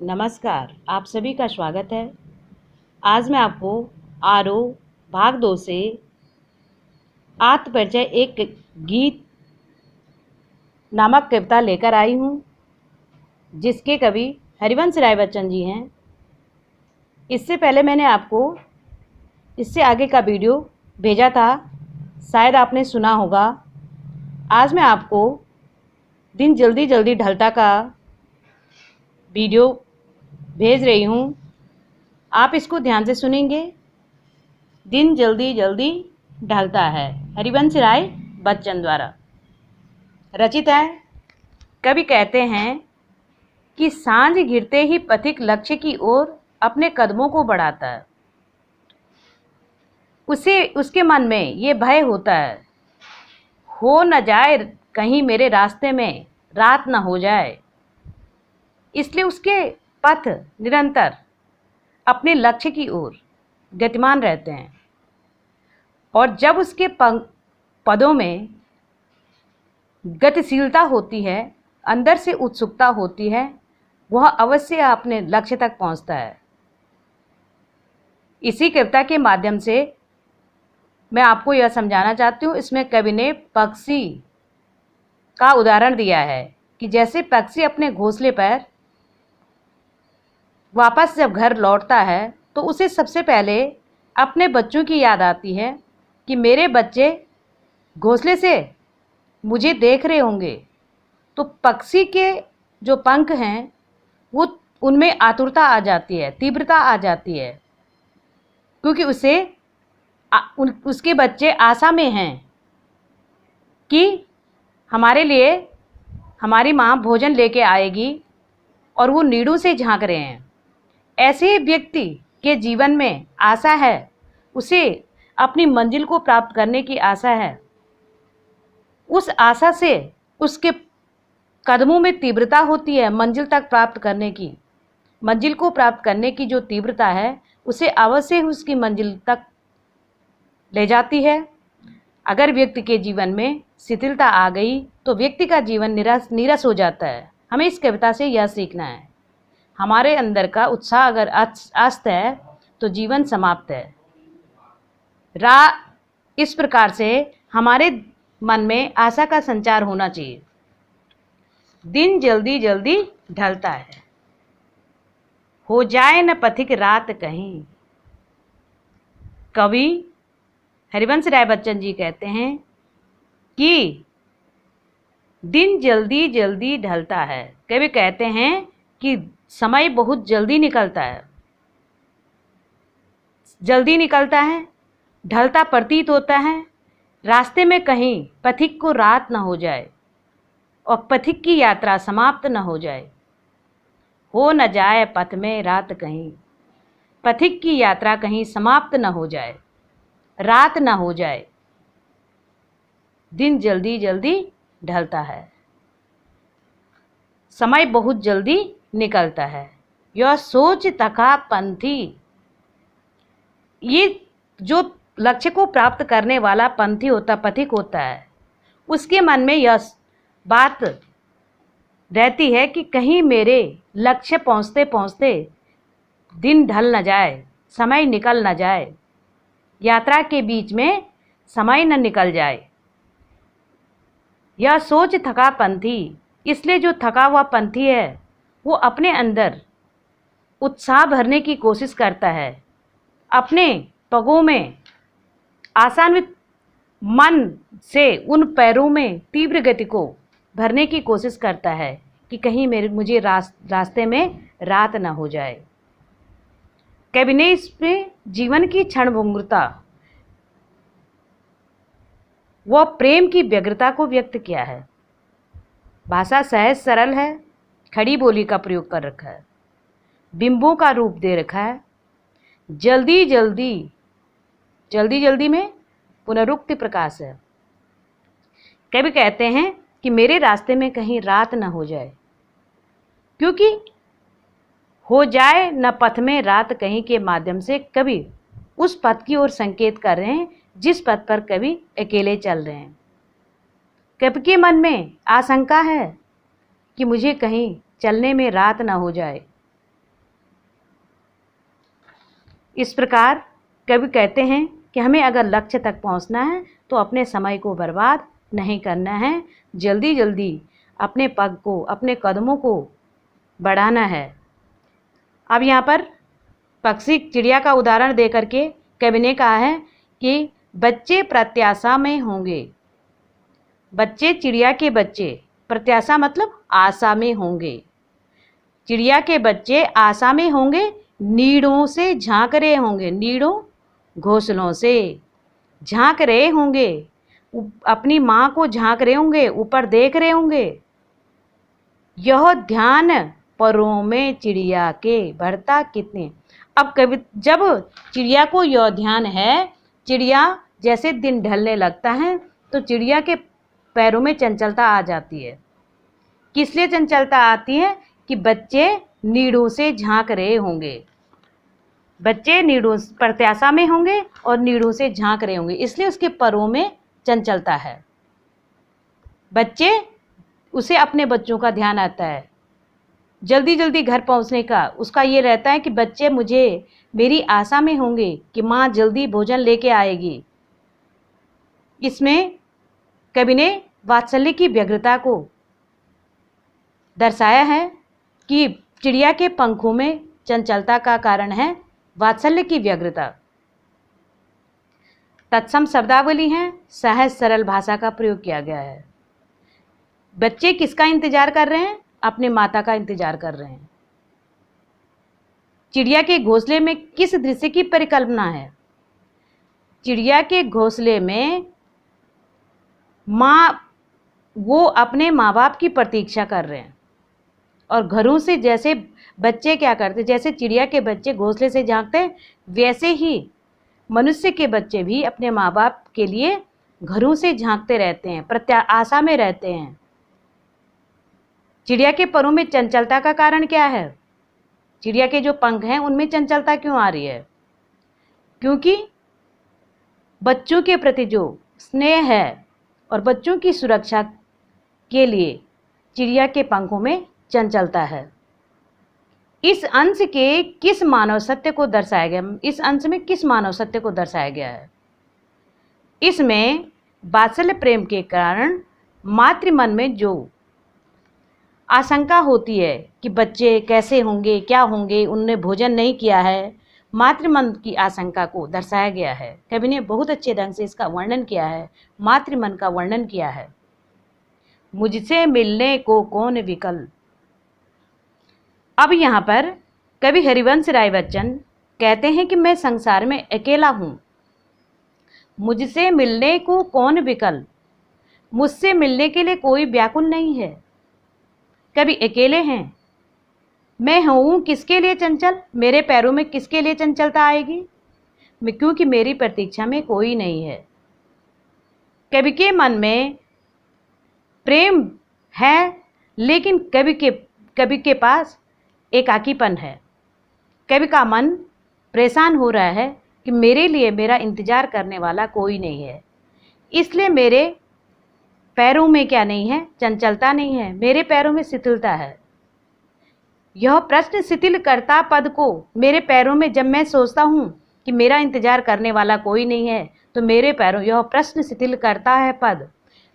नमस्कार, आप सभी का स्वागत है। आज मैं आपको आरोह भाग 2 से आत्मपरिचय एक गीत नामक कविता लेकर आई हूँ, जिसके कवि हरिवंश राय बच्चन जी हैं। इससे पहले मैंने आपको इससे आगे का वीडियो भेजा था, शायद आपने सुना होगा। आज मैं आपको दिन जल्दी जल्दी ढलता का वीडियो भेज रही हूँ। आप इसको ध्यान से सुनेंगे। दिन जल्दी जल्दी ढलता है, हरिवंश राय बच्चन द्वारा रचित है। कवि कहते हैं कि सांझ घिरते ही पथिक लक्ष्य की ओर अपने कदमों को बढ़ाता है। उसके मन में ये भय होता है, हो न जाए कहीं मेरे रास्ते में रात न हो जाए। इसलिए उसके पथ निरंतर अपने लक्ष्य की ओर गतिमान रहते हैं। और जब उसके पदों में गतिशीलता होती है, अंदर से उत्सुकता होती है, वह अवश्य अपने लक्ष्य तक पहुंचता है। इसी कविता के माध्यम से मैं आपको यह समझाना चाहती हूँ। इसमें कवि ने पक्षी का उदाहरण दिया है कि जैसे पक्षी अपने घोंसले पर वापस जब घर लौटता है तो उसे सबसे पहले अपने बच्चों की याद आती है कि मेरे बच्चे घोंसले से मुझे देख रहे होंगे। तो पक्षी के जो पंख हैं वो उनमें आतुरता आ जाती है, तीव्रता आ जाती है, क्योंकि उसके बच्चे आशा में हैं कि हमारे लिए हमारी माँ भोजन लेके आएगी, और वो नीड़ों से झांक रहे हैं। ऐसे व्यक्ति के जीवन में आशा है, उसे अपनी मंजिल को प्राप्त करने की आशा है। उस आशा से उसके कदमों में तीव्रता होती है। मंजिल तक प्राप्त करने की, मंजिल को प्राप्त करने की जो तीव्रता है, उसे अवश्य उसकी मंजिल तक ले जाती है। अगर व्यक्ति के जीवन में शिथिलता आ गई तो व्यक्ति का जीवन नीरस हो जाता है। हमें इस कविता से यह सीखना है, हमारे अंदर का उत्साह अगर अस्त है तो जीवन समाप्त है। इस प्रकार से हमारे मन में आशा का संचार होना चाहिए। दिन जल्दी जल्दी ढलता है, हो जाए न पथिक रात कहीं। कवि हरिवंश राय बच्चन जी कहते हैं कि दिन जल्दी जल्दी ढलता है। कवि कहते हैं कि समय बहुत जल्दी निकलता है, जल्दी निकलता है, ढलता प्रतीत होता है। रास्ते में कहीं पथिक को रात न हो जाए और पथिक की यात्रा समाप्त न हो जाए। हो न जाए पथ में रात कहीं, पथिक की यात्रा कहीं समाप्त न हो जाए, रात न हो जाए। दिन जल्दी जल्दी ढलता है, समय बहुत जल्दी निकलता है। यह सोच थका पंथी, ये जो लक्ष्य को प्राप्त करने वाला पंथी होता, पथिक होता है, उसके मन में यह बात रहती है कि कहीं मेरे लक्ष्य पहुँचते पहुँचते दिन ढल न जाए, समय निकल न जाए, यात्रा के बीच में समय न निकल जाए। यह सोच थका पंथी, इसलिए जो थका हुआ पंथी है वो अपने अंदर उत्साह भरने की कोशिश करता है, अपने पगों में आशान्वित मन से उन पैरों में तीव्र गति को भरने की कोशिश करता है कि कहीं मुझे रास्ते में रात न हो जाए। कवि ने इसमें जीवन की क्षणभंगुरता व प्रेम की व्यग्रता को व्यक्त किया है। भाषा सहज सरल है, खड़ी बोली का प्रयोग कर रखा है, बिंबों का रूप दे रखा है। जल्दी जल्दी, जल्दी जल्दी में पुनरुक्ति प्रकाश है। कवि कहते हैं कि मेरे रास्ते में कहीं रात न हो जाए, क्योंकि हो जाए न पथ में रात कहीं के माध्यम से कवि उस पथ की ओर संकेत कर रहे हैं जिस पथ पर कवि अकेले चल रहे हैं। कवि के मन में आशंका है कि मुझे कहीं चलने में रात न हो जाए, इस प्रकार कवि कहते हैं कि हमें अगर लक्ष्य तक पहुंचना है तो अपने समय को बर्बाद नहीं करना है, जल्दी जल्दी अपने पग को, अपने कदमों को बढ़ाना है। अब यहाँ पर पक्षी चिड़िया का उदाहरण दे करके कवि ने कहा है कि बच्चे प्रत्याशा में होंगे। बच्चे, चिड़िया के बच्चे, प्रत्याशा मतलब आशा में होंगे। चिड़िया के बच्चे आशा में होंगे, नीड़ों से झांक रहे होंगे, नीड़ों घोंसलों से झांक रहे होंगे, अपनी माँ को झांक रहे होंगे, ऊपर देख रहे होंगे। यह ध्यान परों में चिड़िया के बढ़ता कितने। अब कभी जब चिड़िया को यह ध्यान है, चिड़िया जैसे दिन ढलने लगता है तो चिड़िया के पैरों में चंचलता आ जाती है। किस लिए चंचलता आती है? कि बच्चे नीड़ों से झांक रहे होंगे, बच्चे नीड़ों प्रत्याशा में होंगे और नीड़ों से झांक रहे होंगे, इसलिए उसके परों में चंचलता है। बच्चे, उसे अपने बच्चों का ध्यान आता है, जल्दी जल्दी घर पहुंचने का उसका ये रहता है कि बच्चे मुझे, मेरी आशा में होंगे कि माँ जल्दी भोजन लेके आएगी। इसमें कवि ने वात्सल्य की व्यग्रता को दर्शाया है कि चिड़िया के पंखों में चंचलता का कारण है वात्सल्य की व्यग्रता। तत्सम शब्दावली है, सहज सरल भाषा का प्रयोग किया गया है। बच्चे किसका इंतजार कर रहे हैं? अपने माता का इंतजार कर रहे हैं। चिड़िया के घोंसले में किस दृश्य की परिकल्पना है? चिड़िया के घोंसले में माँ, वो अपने माँ बाप की प्रतीक्षा कर रहे हैं। और घरों से जैसे बच्चे क्या करते, जैसे चिड़िया के बच्चे घोंसले से झांकते हैं, वैसे ही मनुष्य के बच्चे भी अपने माँ बाप के लिए घरों से झांकते रहते हैं, आशा में रहते हैं। चिड़िया के परों में चंचलता का कारण क्या है? चिड़िया के जो पंख हैं उनमें चंचलता क्यों आ रही है? क्योंकि बच्चों के प्रति जो स्नेह है और बच्चों की सुरक्षा के लिए चिड़िया के पंखों में चंचलता है। इस अंश के किस मानव सत्य को दर्शाया गया? इस अंश में किस मानव सत्य को दर्शाया गया है? इसमें वात्सल्य प्रेम के कारण मातृ मन में जो आशंका होती है कि बच्चे कैसे होंगे, क्या होंगे, उनने भोजन नहीं किया है, मातृ मन की आशंका को दर्शाया गया है। कवि ने बहुत अच्छे ढंग से इसका वर्णन किया है, मातृ मन का वर्णन किया है। मुझसे मिलने को कौन विकल। अब यहाँ पर कवि हरिवंश राय बच्चन कहते हैं कि मैं संसार में अकेला हूँ, मुझसे मिलने को कौन विकल। मुझसे मिलने के लिए कोई व्याकुल नहीं है। कवि अकेले हैं। मैं हूँ किसके लिए चंचल? मेरे पैरों में किसके लिए चंचलता आएगी? क्योंकि मेरी प्रतीक्षा में कोई नहीं है। कवि के मन में प्रेम है, लेकिन कवि के पास एकाकीपन है। कवि का मन परेशान हो रहा है कि मेरे लिए मेरा इंतजार करने वाला कोई नहीं है, इसलिए मेरे पैरों में क्या नहीं है? चंचलता नहीं है, मेरे पैरों में शिथिलता है। यह प्रश्न शिथिल करता पद को मेरे पैरों में, जब मैं सोचता हूँ कि मेरा इंतजार करने वाला कोई नहीं है, तो मेरे पैरों, यह प्रश्न शिथिल करता है पद,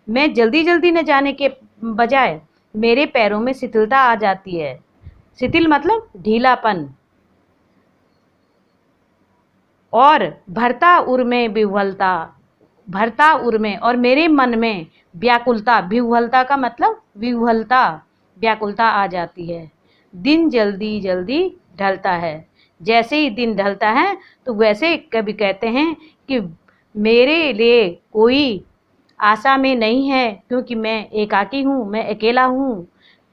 मैं जल्दी जल्दी न जाने के बजाय मेरे पैरों में शिथिलता आ जाती है। शिथिल मतलब ढीलापन। और भरता उर में विह्वलता, भरता उर में, और मेरे मन में व्याकुलता। विह्वलता का मतलब विह्वलता, व्याकुलता आ जाती है। दिन जल्दी जल्दी ढलता है। जैसे ही दिन ढलता है तो वैसे कभी कहते हैं कि मेरे लिए कोई आशा में नहीं है, क्योंकि मैं एकाकी हूँ, मैं अकेला हूँ।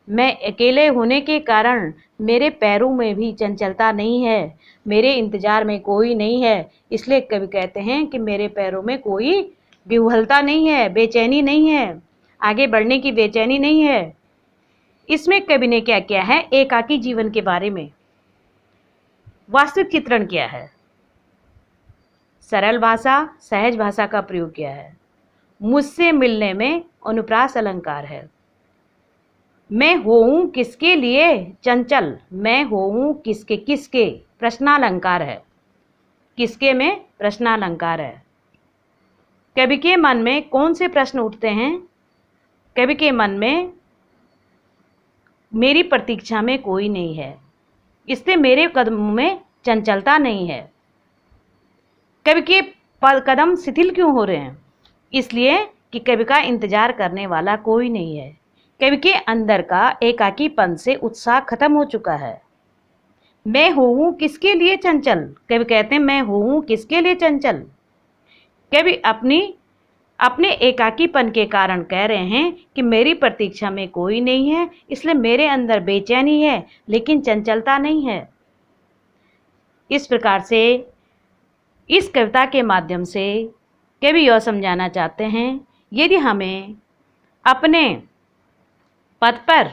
मैं अकेले होने के कारण मेरे पैरों में भी चंचलता नहीं है, मेरे इंतजार में कोई नहीं है, इसलिए कभी कहते हैं कि मेरे पैरों में कोई विह्वलता नहीं है, बेचैनी नहीं है, आगे बढ़ने की बेचैनी नहीं है। इसमें कवि ने क्या किया है? एकाकी जीवन के बारे में वास्तविक चित्रण किया है। सरल भाषा, सहज भाषा का प्रयोग किया है। मुझसे मिलने में अनुप्रास अलंकार है। मैं होऊं किसके लिए चंचल, मैं होऊं किसके किसके, प्रश्नालंकार है। किसके में प्रश्नालंकार है। कवि के मन में कौन से प्रश्न उठते हैं? कवि के मन में मेरी प्रतीक्षा में कोई नहीं है, इसलिए मेरे कदमों में चंचलता नहीं है। कवि के कदम शिथिल क्यों हो रहे हैं? इसलिए कि कवि का इंतजार करने वाला कोई नहीं है। कवि के अंदर का एकाकीपन से उत्साह खत्म हो चुका है। मैं हूँ किसके लिए चंचल? कवि कहते हैं मैं हूँ किसके लिए चंचल। कवि अपने एकाकीपन के कारण कह रहे हैं कि मेरी प्रतीक्षा में कोई नहीं है, इसलिए मेरे अंदर बेचैनी है लेकिन चंचलता नहीं है। इस प्रकार से इस कविता के माध्यम से कवि यह समझाना चाहते हैं, यदि हमें अपने पथ पर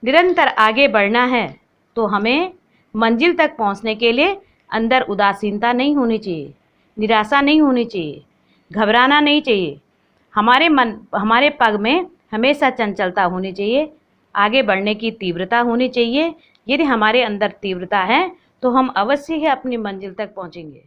निरंतर आगे बढ़ना है तो हमें मंजिल तक पहुंचने के लिए अंदर उदासीनता नहीं होनी चाहिए, निराशा नहीं होनी चाहिए, घबराना नहीं चाहिए। हमारे पग में हमेशा चंचलता होनी चाहिए, आगे बढ़ने की तीव्रता होनी चाहिए। यदि हमारे अंदर तीव्रता है तो हम अवश्य ही अपनी मंजिल तक पहुंचेंगे।